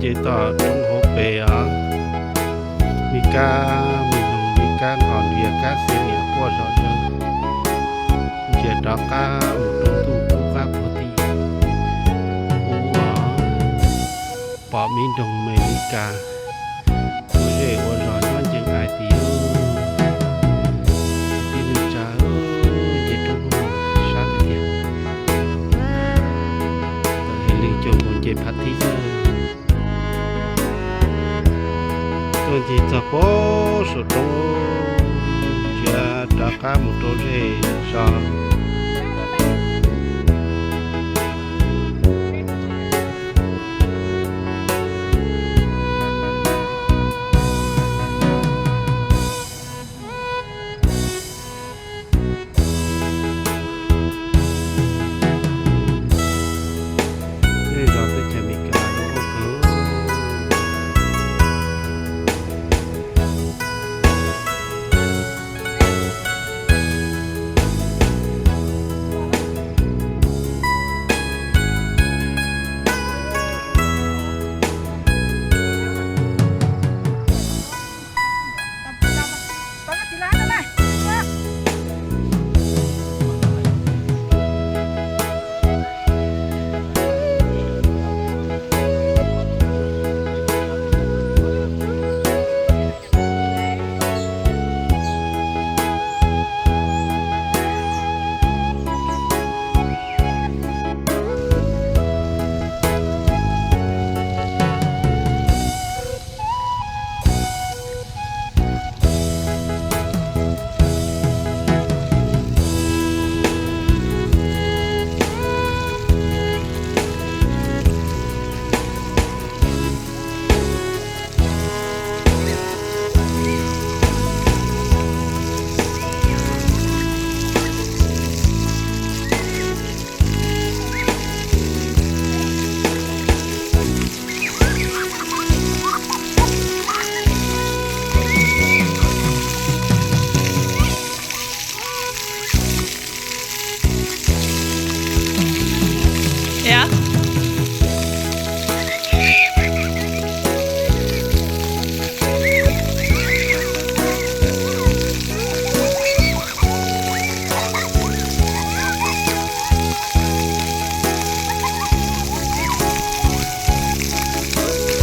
chỉ tỏ trong hộp bểมีการอ่อนเวียการเสียเหนียวพวกเราเจอดอกก้าตรงตู้ผู้ก้าปกติปอมีดงเมริกาผู้เรียกว่าร้อนมันจึงไอตีที่นึกจ้าเจตุนชาติเดียวแต่เฮลิโจมเจพัทธิเจอตัวที่จะพอสุดโต่งจะดักการมุดตัวเร่ชาJa.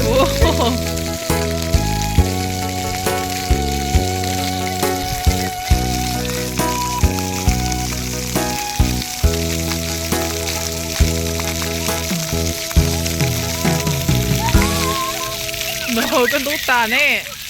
Wow. Nahol ka duta, ne?